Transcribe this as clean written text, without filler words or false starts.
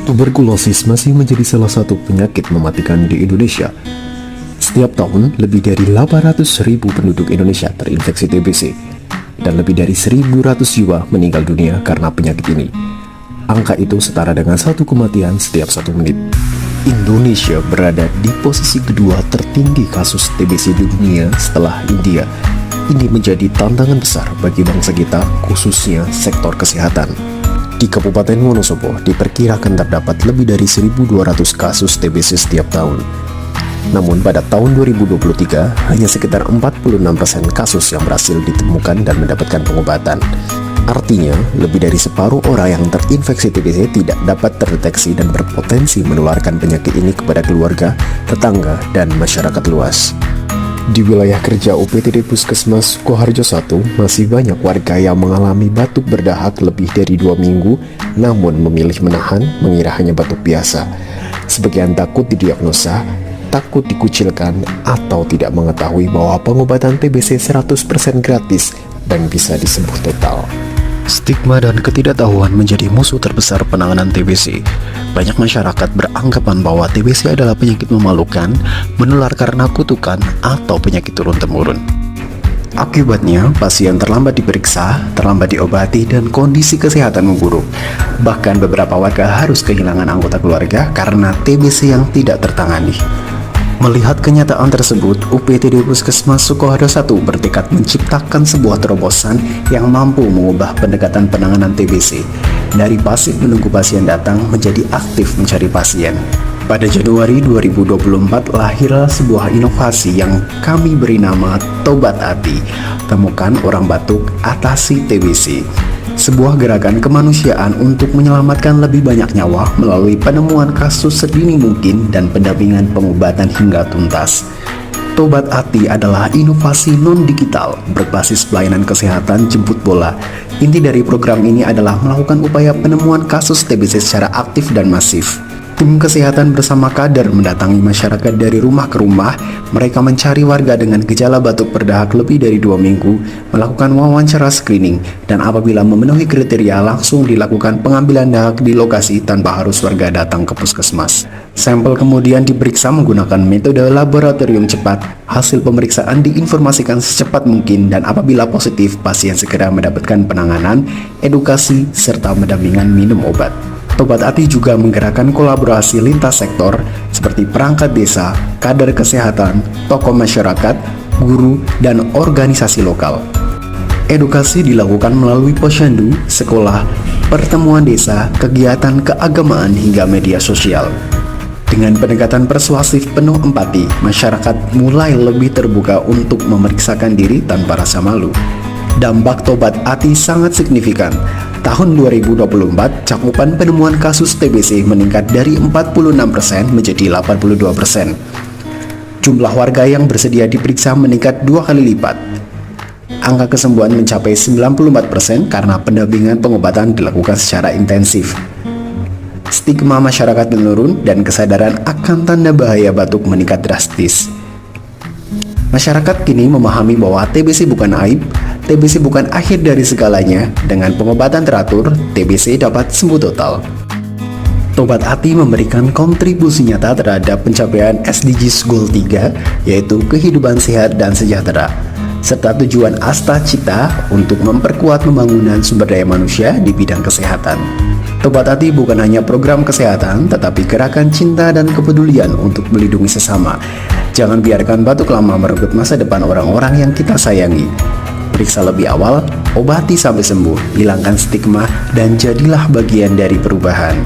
Tuberkulosis masih menjadi salah satu penyakit mematikan di Indonesia. Setiap tahun, lebih dari 800.000 penduduk Indonesia terinfeksi TBC, dan lebih dari 1.100 jiwa meninggal dunia karena penyakit ini. Angka itu setara dengan satu kematian setiap 1 menit. Indonesia berada di posisi kedua tertinggi kasus TBC di dunia setelah India. Ini menjadi tantangan besar bagi bangsa kita, khususnya sektor kesehatan. Di Kabupaten Wonosobo diperkirakan terdapat lebih dari 1.200 kasus TBC setiap tahun. Namun pada tahun 2023 hanya sekitar 46% kasus yang berhasil ditemukan dan mendapatkan pengobatan. Artinya, lebih dari separuh orang yang terinfeksi TBC tidak dapat terdeteksi dan berpotensi menularkan penyakit ini kepada keluarga, tetangga, dan masyarakat luas. Di wilayah kerja UPTD Puskesmas Sukoharjo 1, masih banyak warga yang mengalami batuk berdahak lebih dari 2 minggu, namun memilih menahan mengira hanya batuk biasa. Sebagian takut didiagnosa, takut dikucilkan, atau tidak mengetahui bahwa pengobatan TBC 100% gratis dan bisa disembuh total. Stigma dan ketidaktahuan menjadi musuh terbesar penanganan TBC. Banyak masyarakat beranggapan bahwa TBC adalah penyakit memalukan, menular karena kutukan, atau penyakit turun-temurun. Akibatnya, pasien terlambat diperiksa, terlambat diobati, dan kondisi kesehatan memburuk. Bahkan beberapa warga harus kehilangan anggota keluarga karena TBC yang tidak tertangani. Melihat kenyataan tersebut, UPTD Puskesmas Sukoharjo 1 bertekad menciptakan sebuah terobosan yang mampu mengubah pendekatan penanganan TBC dari pasif menunggu pasien datang menjadi aktif mencari pasien. Pada Januari 2024 lahirlah sebuah inovasi yang kami beri nama Tobat Ati, temukan orang batuk, atasi TBC. Sebuah gerakan kemanusiaan untuk menyelamatkan lebih banyak nyawa melalui penemuan kasus sedini mungkin dan pendampingan pengobatan hingga tuntas. Tobat Ati adalah inovasi non-digital berbasis pelayanan kesehatan jemput bola. Inti dari program ini adalah melakukan upaya penemuan kasus TBC secara aktif dan masif. Tim kesehatan bersama kader mendatangi masyarakat dari rumah ke rumah. Mereka mencari warga dengan gejala batuk berdahak lebih dari 2 minggu, melakukan wawancara screening, dan apabila memenuhi kriteria langsung dilakukan pengambilan dahak di lokasi tanpa harus warga datang ke puskesmas. Sampel kemudian diperiksa menggunakan metode laboratorium cepat. Hasil pemeriksaan diinformasikan secepat mungkin, dan apabila positif, pasien segera mendapatkan penanganan, edukasi, serta pendampingan minum obat. Tobat Ati juga menggerakkan kolaborasi lintas sektor seperti perangkat desa, kader kesehatan, tokoh masyarakat, guru, dan organisasi lokal. Edukasi dilakukan melalui posyandu, sekolah, pertemuan desa, kegiatan keagamaan hingga media sosial. Dengan pendekatan persuasif penuh empati, masyarakat mulai lebih terbuka untuk memeriksakan diri tanpa rasa malu. Dampak Tobat Ati sangat signifikan. Tahun 2024, cakupan penemuan kasus TBC meningkat dari 46% menjadi 82%. Jumlah warga yang bersedia diperiksa meningkat 2 kali lipat. Angka kesembuhan mencapai 94% karena pendampingan pengobatan dilakukan secara intensif. Stigma masyarakat menurun dan kesadaran akan tanda bahaya batuk meningkat drastis. Masyarakat kini memahami bahwa TBC bukan aib, TBC bukan akhir dari segalanya. Dengan pengobatan teratur, TBC dapat sembuh total. Tobat Ati memberikan kontribusi nyata terhadap pencapaian SDGs Goal 3, yaitu kehidupan sehat dan sejahtera, serta tujuan Asta Cita untuk memperkuat pembangunan sumber daya manusia di bidang kesehatan. Tobat Ati bukan hanya program kesehatan, tetapi gerakan cinta dan kepedulian untuk melindungi sesama. Jangan biarkan batuk lama merenggut masa depan orang-orang yang kita sayangi. Periksa lebih awal, obati sampai sembuh, hilangkan stigma, dan jadilah bagian dari perubahan.